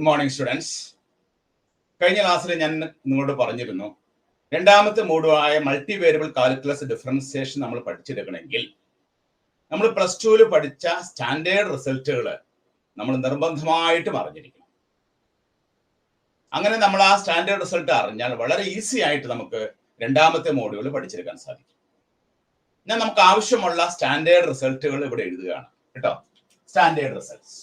Good morning, students. കഴിഞ്ഞ ക്ലാസ്സിൽ ഞാൻ നിങ്ങളോട് പറഞ്ഞിരുന്നു രണ്ടാമത്തെ മോഡുവായ മൾട്ടിവേരിയബിൾ കാൽക്കുലസ് ഡിഫറൻസിയേഷൻ നമ്മൾ പഠിച്ചെടുക്കണമെങ്കിൽ നമ്മൾ പ്ലസ് ടുവിൽ പഠിച്ച സ്റ്റാൻഡേർഡ് റിസൾട്ടുകൾ നമ്മൾ നിർബന്ധമായിട്ടും അറിഞ്ഞിരിക്കണം. അങ്ങനെ നമ്മൾ ആ സ്റ്റാൻഡേർഡ് റിസൾട്ട് അറിഞ്ഞാൽ വളരെ ഈസി ആയിട്ട് നമുക്ക് രണ്ടാമത്തെ മോഡ്യൂൾ പഠിച്ചെടുക്കാൻ സാധിക്കും. ഞാൻ നമുക്ക് ആവശ്യമുള്ള സ്റ്റാൻഡേർഡ് റിസൾട്ടുകൾ ഇവിടെ എഴുതുകയാണ് കേട്ടോ. സ്റ്റാൻഡേർഡ് റിസൾട്ട്സ്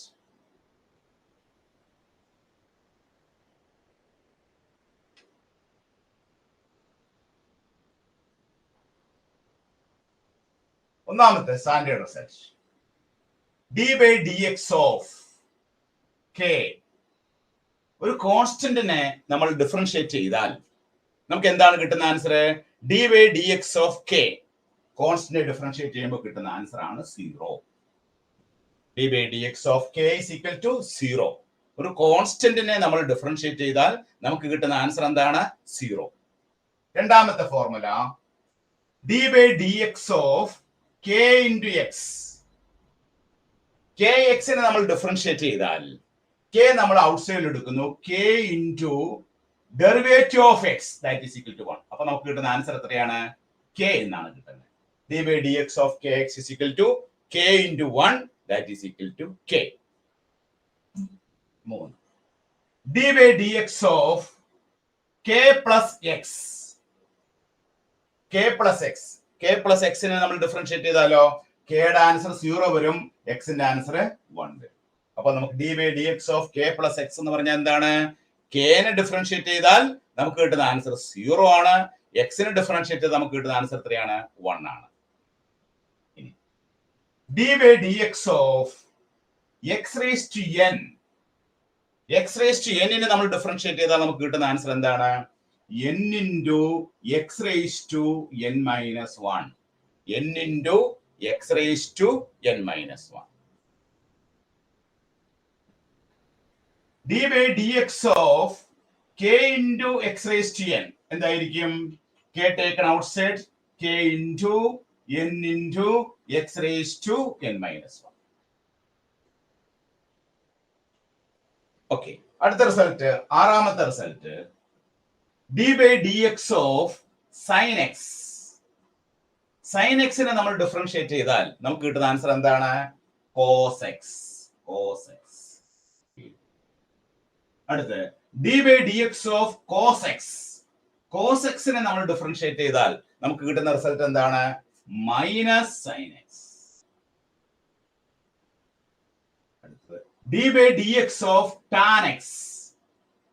ഒന്നാമത്തെ standard result d/dx of k. ഒരു കോൺസ്റ്റന്റിനെ നമ്മൾ ഡിഫറൻഷിയേറ്റ് ചെയ്താൽ നമുക്ക് എന്താണ് കിട്ടുന്ന ആൻസർ? d/dx of k. കോൺസ്റ്റന്റിനെ ഡിഫറൻഷിയേറ്റ് ചെയ്യുമ്പോൾ കിട്ടുന്ന ആൻസർ ആണ് 0. d/dx of k is equal to 0. ഒരു കോൺസ്റ്റന്റിനെ നമ്മൾ ഡിഫറൻഷിയേറ്റ് ചെയ്താൽ നമുക്ക് കിട്ടുന്ന ആൻസർ എന്താണ്? 0. രണ്ടാമത്തെ formula d/dx of k into x. kx നെ നമ്മൾ ഡിഫറൻഷിയേറ്റ് ചെയ്താൽ k നമ്മൾ ഔട്ട്സൈഡിൽ എടുക്കുന്നു, k into derivative of x that is equal to 1. അപ്പൊ നമുക്ക് കിട്ടുന്ന ആൻസർ എത്രയാണ്? k എന്നാണ് കിട്ടുന്നത്. d/dx of kx is equal to k into 1 that is equal to k. 3. d/dx of k plus x. k plus x. k plus x നെ നമ്മൾ differentiate ചെയ്താലോ k യുടെ ആൻസർ 0 വരും, x ന്റെ ആൻസർ 1 വരും. അപ്പൊ നമുക്ക് d/dx of k plus x എന്ന് പറഞ്ഞാൽ എന്താണ്? k നെ ഡിഫറൻഷിയേറ്റ് ചെയ്താൽ നമുക്ക് കിട്ടുന്ന ആൻസർ 0 ആണ്, x നെ ഡിഫറൻഷിയേറ്റ് ചെയ്താൽ നമുക്ക് കിട്ടുന്ന ആൻസർ എത്രയാണ്? 1 ആണ്. ഇനി d/dx of x raised to n. x raised to n നെ നമ്മൾ ഡിഫറൻഷിയേറ്റ് ചെയ്താൽ നമുക്ക് കിട്ടുന്ന ആൻസർ എന്താണ്? n into x raised to n minus 1. n into x raised to n minus 1. d/dx of k into x raised to n എന്തായിരിക്കും? k taken outside, k into n into x raised to n minus 1. Okay, അടുത്ത result, ആറാമത്തെ result d/dx of sin x. sin x നെ നമ്മൾ differentiate ചെയ്താൽ നമുക്ക് കിട്ടുന്ന answer എന്താണ്? cos x. cos x. അടുത്ത് d/dx of cos x. cos x നെ നമ്മൾ ഡിഫറൻഷിയേറ്റ് ചെയ്താൽ നമുക്ക് കിട്ടുന്ന റിസൾട്ട് എന്താണ്? Minus sin x. അടുത്ത് d/dx of tan x.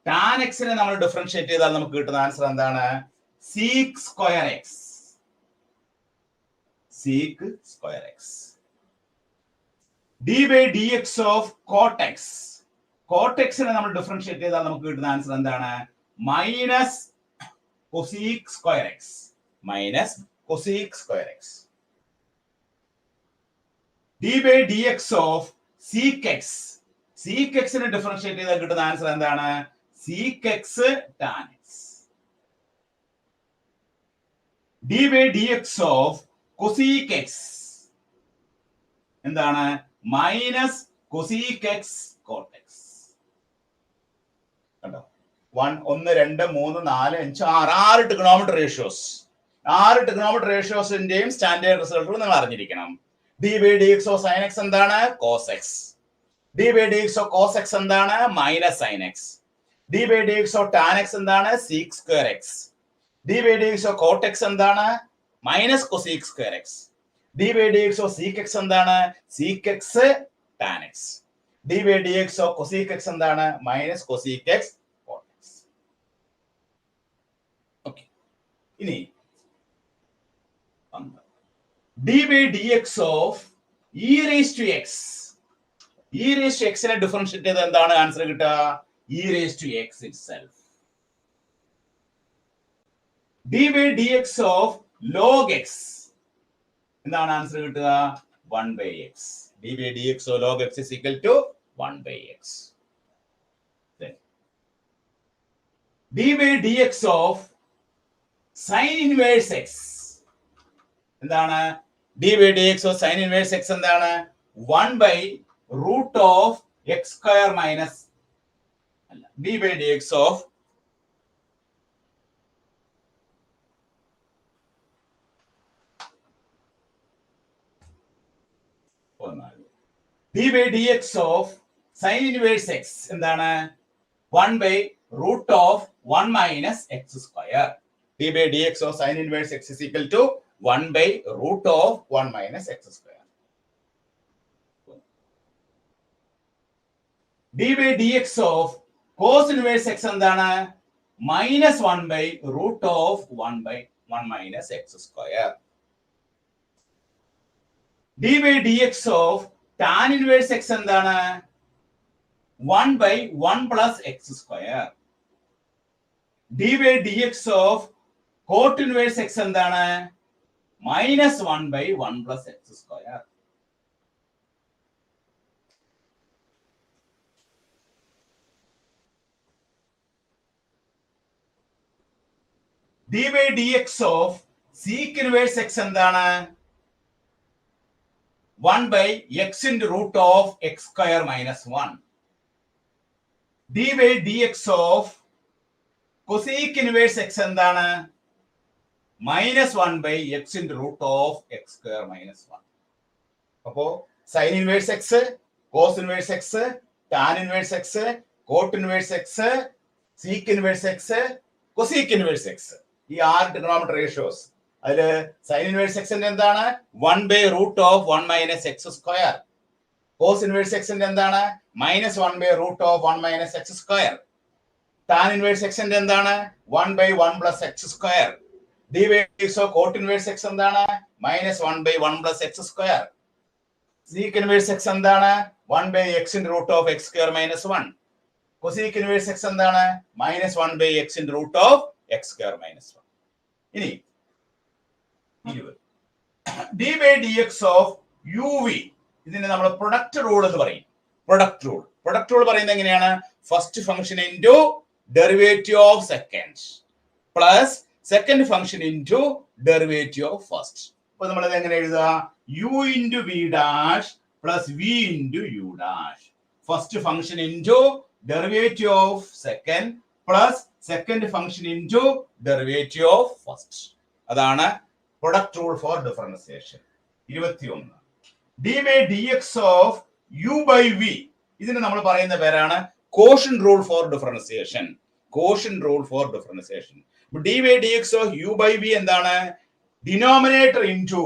tan x നെ നമ്മൾ ഡിഫറൻഷിയേറ്റ് ചെയ്താൽ നമുക്ക് കിട്ടുന്ന ആൻസർ എന്താണ്? sec square x. sec square x. d/dx of cot x. cot x നെ നമ്മൾ ഡിഫറൻഷിയേറ്റ് ചെയ്താൽ നമുക്ക് കിട്ടുന്ന ആൻസർ എന്താണ്? Minus cosec square x. Minus cosec square x. d/dx of sec x. sec x നെ ഡിഫറൻഷിയേറ്റ് ചെയ്താൽ കിട്ടുന്ന ആൻസർ എന്താണ്? sec x tan x. d/dx of cosec x എന്താണ്? Minus cosec x cot x. കണ്ടോ? 1 2 3 4 5 6 ട്രിഗണോമെട്രി റേഷ്യോസ്. 6 ട്രിഗണോമെട്രി റേഷ്യോസിന്റെയും സ്റ്റാൻഡേർഡ് റിസൾട്ടുകൾ നിങ്ങൾ അറിഞ്ഞിരിക്കണം. d/dx of sin x എന്താണ്? cos x. d/dx of cos x എന്താണ്? Minus sin x. d/dx of tan x എന്താണ്? sec square x. d/dx of cot x എന്താണ്? Minus cosec square x. d/dx of sec x എന്താണ്? sec x tan x. d/dx of cosec x എന്താണ്? Minus cosec x cot x. Okay, ഇനി d/dx of e raised to x. e raised to x നെ differentiate ചെയ്താൽ എന്താണ് answer കിട്ടുക? e raised to x itself. d/dx of log x എന്താണ് answer കിട്ടുക? 1/x. d/dx of log x is equal to 1/x. Then d/dx of sin inverse x എന്താണ്? d/dx of sin inverse x എന്താണ്? 1 by root of x square minus d by dx of d by dx of sin inverse x എന്താണ് 1 by root of 1 minus x square. d by dx of sin inverse x is equal to 1 by root of 1 minus x square. d by dx of cos inverse x എന്താണ് minus 1 by root of 1 by 1 minus x square. d by dx of tan inverse x എന്താണ് 1 by 1 plus x square. d by dx of cot inverse x എന്താണ് minus 1 by 1 plus x square. d by dx of sec inverse x എന്താണ് 1 by x into root of x square minus 1. d by dx of cosec inverse x എന്താണ് minus 1 by x into root of x square minus 1. അപ്പോ sin inverse x, cos inverse x, tan inverse x, cot inverse x, sec inverse x, cosec inverse x ഈ 6 trigonometric ratios അതില് sin inverse x ന്റെ എന്താണ് 1 by root of 1 minus x square. cos inverse x ന്റെ എന്താണ് minus 1 by root of 1 minus x square. tan inverse x ന്റെ എന്താണ് 1 by 1 plus x square. d by dx of cot inverse x എന്താണ് minus 1 by 1 plus x square. sec inverse x എന്താണ് 1 by x into root of x square minus 1. cosec inverse x എന്താണ് minus 1 by x into root of x square minus 1. ഇനി d by dx of uv ഇതിനെ നമ്മൾ product rule എന്ന് പറയും. Product rule പറയുന്നത് എങ്ങനെയാണ് first function into derivative of second plus second function into derivative of first. അപ്പൊ നമ്മൾ ഇത് എങ്ങനെ എഴുതുക u into v dash plus v into u dash. First function into derivative of second plus second function into derivative of first. അതാണ് product rule for differentiation. 21 d by dx of u by v ഇതിനെ നമ്മൾ പറയുന്ന പേരാണ് quotient rule for differentiation. quotient rule for differentiation. d by dx of u by v എന്താണ് denominator into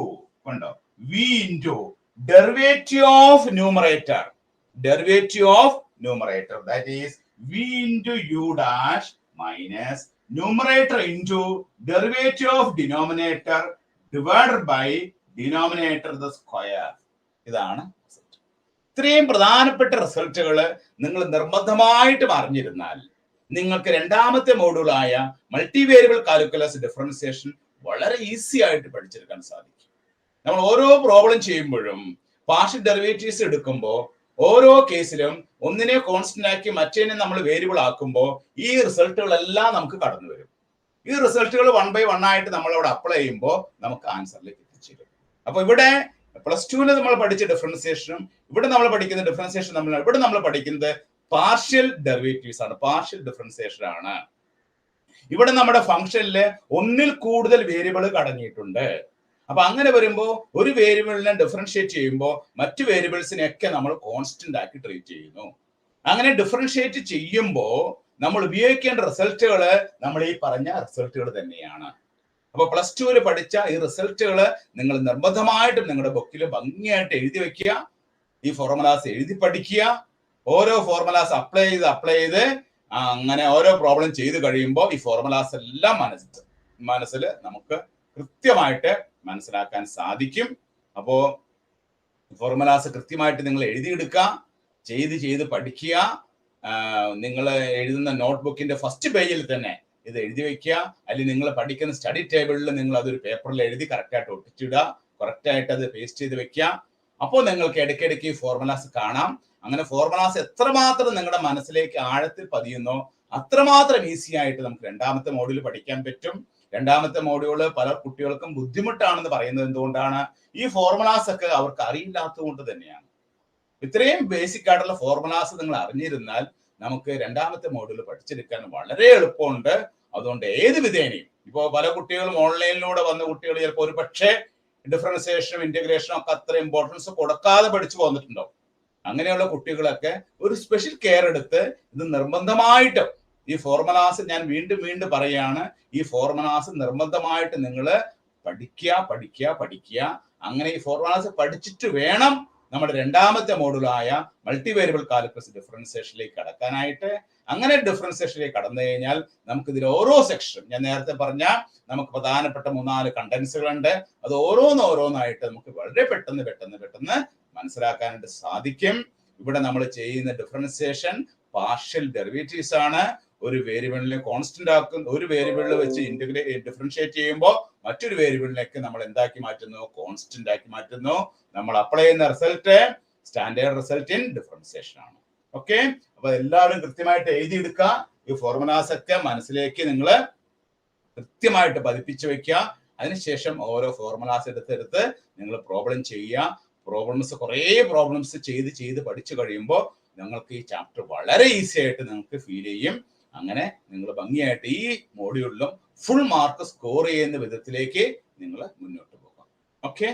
കണ്ടോ v into derivative of numerator that is v into u dash minus numerator into derivative of denominator divided by denominator the square. ഇതാണ് ഇത്രയും പ്രധാനപ്പെട്ട റിസൾട്ടുകൾ നിങ്ങൾ നിർബന്ധമായിട്ടും അറിഞ്ഞിരുന്നാൽ നിങ്ങൾക്ക് രണ്ടാമത്തെ മോഡ്യൂളായ multivariable calculus differentiation വളരെ ഈസി ആയിട്ട് പഠിച്ചെടുക്കാൻ സാധിക്കും. നമ്മൾ ഓരോ പ്രോബ്ലം ചെയ്യുമ്പോഴും പാർഷ്യൽ ഡെറിവേറ്റീവ്സ് എടുക്കുമ്പോൾ ഓരോ കേസിലും ഒന്നിനെ കോൺസ്റ്റന്റ് ആക്കി മറ്റേനെ നമ്മൾ വേരിയബിൾ ആക്കുമ്പോൾ ഈ റിസൾട്ടുകളെല്ലാം നമുക്ക് കടന്നു വരും. ഈ റിസൾട്ടുകൾ 1 by 1 ആയിട്ട് നമ്മൾ അവിടെ അപ്ലൈ ചെയ്യുമ്പോൾ നമുക്ക് ആൻസറിലേക്ക് എത്തിച്ചേരും. അപ്പൊ ഇവിടെ പ്ലസ് ടുവിൽ നമ്മൾ പഠിച്ച ഡിഫറൻസിയേഷനും ഇവിടെ നമ്മൾ പഠിക്കുന്ന ഡിഫറൻസിയേഷൻ ഇവിടെ നമ്മൾ പഠിക്കുന്നത് പാർഷ്യൽ ഡെറിവേറ്റീവ്സ് ആണ്, പാർഷ്യൽ ഡിഫറൻസിയേഷൻ ആണ്. ഇവിടെ നമ്മുടെ ഫംഗ്ഷനിൽ ഒന്നിൽ കൂടുതൽ വേരിയബിൾ കടങ്ങിയിട്ടുണ്ട്. അപ്പൊ അങ്ങനെ വരുമ്പോൾ ഒരു വേരിയബിളിനെ ഡിഫറൻഷിയേറ്റ് ചെയ്യുമ്പോൾ മറ്റു വേരിയബിൾസിനെയൊക്കെ നമ്മൾ കോൺസ്റ്റന്റ് ആക്കി ട്രീറ്റ് ചെയ്യുന്നു. അങ്ങനെ ഡിഫറൻഷിയേറ്റ് ചെയ്യുമ്പോൾ നമ്മൾ ഉപയോഗിക്കേണ്ട റിസൾട്ടുകൾ നമ്മൾ ഈ പറഞ്ഞ റിസൾട്ടുകൾ തന്നെയാണ്. അപ്പൊ പ്ലസ് ടുവിൽ പഠിച്ച ഈ റിസൾട്ടുകൾ നിങ്ങൾ നിർബന്ധമായിട്ടും നിങ്ങളുടെ ബുക്കിൽ ഭംഗിയായിട്ട് എഴുതി വെക്കുക. ഈ ഫോർമുലാസ് എഴുതി പഠിക്കുക. ഓരോ ഫോർമുലാസ് അപ്ലൈ ചെയ്ത് അങ്ങനെ ഓരോ പ്രോബ്ലം ചെയ്ത് കഴിയുമ്പോൾ ഈ ഫോർമുലാസ് എല്ലാം മനസ്സിൽ നമുക്ക് കൃത്യമായിട്ട് മനസ്സിലാക്കാൻ സാധിക്കും. അപ്പോ ഫോർമുലാസ് കൃത്യമായിട്ട് നിങ്ങൾ എഴുതിയെടുക്കുക, ചെയ്ത് പഠിക്കുക. നിങ്ങൾ എഴുതുന്ന നോട്ട്ബുക്കിന്റെ ഫസ്റ്റ് പേജിൽ തന്നെ ഇത് എഴുതി വെക്കുക. അല്ലെങ്കിൽ നിങ്ങൾ പഠിക്കുന്ന സ്റ്റഡി ടേബിളിൽ നിങ്ങൾ അതൊരു പേപ്പറിൽ എഴുതി കറക്റ്റായിട്ട് ഒട്ടിച്ചിടുക, കറക്റ്റായിട്ട് അത് പേസ്റ്റ് ചെയ്ത് വെക്കുക. അപ്പോൾ നിങ്ങൾക്ക് ഇടയ്ക്കിടയ്ക്ക് ഈ ഫോർമുലാസ് കാണാം. അങ്ങനെ ഫോർമുലാസ് എത്രമാത്രം നിങ്ങളുടെ മനസ്സിലേക്ക് ആഴത്തിൽ പതിയുന്നോ അത്രമാത്രം ഈസി ആയിട്ട് നമുക്ക് രണ്ടാമത്തെ മോഡ്യൂൾ പഠിക്കാൻ പറ്റും. രണ്ടാമത്തെ മോഡ്യൂള് പല കുട്ടികൾക്കും ബുദ്ധിമുട്ടാണെന്ന് പറയുന്നത് എന്തുകൊണ്ടാണ്? ഈ ഫോർമുലാസ് ഒക്കെ അവർക്ക് അറിയില്ലാത്തത് കൊണ്ട് തന്നെയാണ്. ഇത്രയും ബേസിക് ആയിട്ടുള്ള ഫോർമുലാസ് നിങ്ങൾ അറിഞ്ഞിരുന്നാൽ നമുക്ക് രണ്ടാമത്തെ മോഡ്യൂൾ പഠിച്ചെടുക്കാൻ വളരെ എളുപ്പമുണ്ട്. അതുകൊണ്ട് ഏത് വിധേനയും ഇപ്പോൾ പല കുട്ടികളും ഓൺലൈനിലൂടെ വന്ന കുട്ടികൾ ചിലപ്പോൾ ഒരു പക്ഷേ ഡിഫറൻസിയേഷനും ഇന്റഗ്രേഷനും ഒക്കെ അത്ര ഇമ്പോർട്ടൻസ് കൊടുക്കാതെ പഠിച്ചു പോന്നിട്ടുണ്ടാവും. അങ്ങനെയുള്ള കുട്ടികളൊക്കെ ഒരു സ്പെഷ്യൽ കെയർ എടുത്ത് ഇത് നിർബന്ധമായിട്ടും ഈ ഫോർമുലാസ് ഞാൻ വീണ്ടും പറയുകയാണ്, ഈ ഫോർമുലാസ് നിർബന്ധമായിട്ട് നിങ്ങൾ പഠിക്കുക. അങ്ങനെ ഈ ഫോർമുലാസ് പഠിച്ചിട്ട് വേണം നമ്മുടെ രണ്ടാമത്തെ മോഡുലായ മൾട്ടിവേരിയബിൾ കാൽക്കുലസ് ഡിഫറൻസിയേഷനിലേക്ക് കടക്കാനായിട്ട്. അങ്ങനെ ഡിഫറൻസിയേഷനിലേക്ക് കടന്നു കഴിഞ്ഞാൽ നമുക്ക് ഇതിൽ ഓരോ സെക്ഷനും ഞാൻ നേരത്തെ പറഞ്ഞ നമുക്ക് പ്രധാനപ്പെട്ട 3-4 കണ്ടൻസുകളുണ്ട്. അത് ഓരോന്നായിട്ട് നമുക്ക് വളരെ പെട്ടെന്ന് മനസ്സിലാക്കാനായിട്ട് സാധിക്കും. ഇവിടെ നമ്മൾ ചെയ്യുന്ന ഡിഫറൻസിയേഷൻ പാർഷ്യൽ ഡെറിവേറ്റീവ്സ് ആണ്. ഒരു വേരിയബിളിനെ കോൺസ്റ്റന്റ് ആക്കും, ഒരു വേരിയബിളിൽ വെച്ച് ഡിഫറൻഷിയേറ്റ് ചെയ്യുമ്പോൾ മറ്റൊരു വേരിയബിളിലേക്ക് നമ്മൾ എന്താക്കി മാറ്റുന്നു, കോൺസ്റ്റന്റ് ആക്കി മാറ്റുന്നു. നമ്മൾ അപ്ലൈ ചെയ്യുന്ന result standard result in differentiation ആണ്. ഓക്കെ, അപ്പൊ എല്ലാവരും കൃത്യമായിട്ട് എഴുതിയെടുക്കുക. ഈ ഫോർമുലാസ് ഒക്കെ മനസ്സിലേക്ക് നിങ്ങൾ കൃത്യമായിട്ട് പതിപ്പിച്ചു വെക്കുക. അതിനുശേഷം ഓരോ ഫോർമുലാസ് എടുത്ത് നിങ്ങൾ പ്രോബ്ലം ചെയ്യുക. കുറേ പ്രോബ്ലംസ് ചെയ്ത് പഠിച്ചു കഴിയുമ്പോൾ നിങ്ങൾക്ക് ഈ ചാപ്റ്റർ വളരെ ഈസി ആയിട്ട് നിങ്ങൾക്ക് ഫീൽ ചെയ്യും. അങ്ങനെ നിങ്ങൾ ഭംഗിയായിട്ട് ഈ മോഡ്യൂളിലും ഫുൾ മാർക്ക് സ്കോർ ചെയ്യുന്ന വിധത്തിലേക്ക് നിങ്ങൾ മുന്നോട്ട് പോകാം. ഓക്കെ.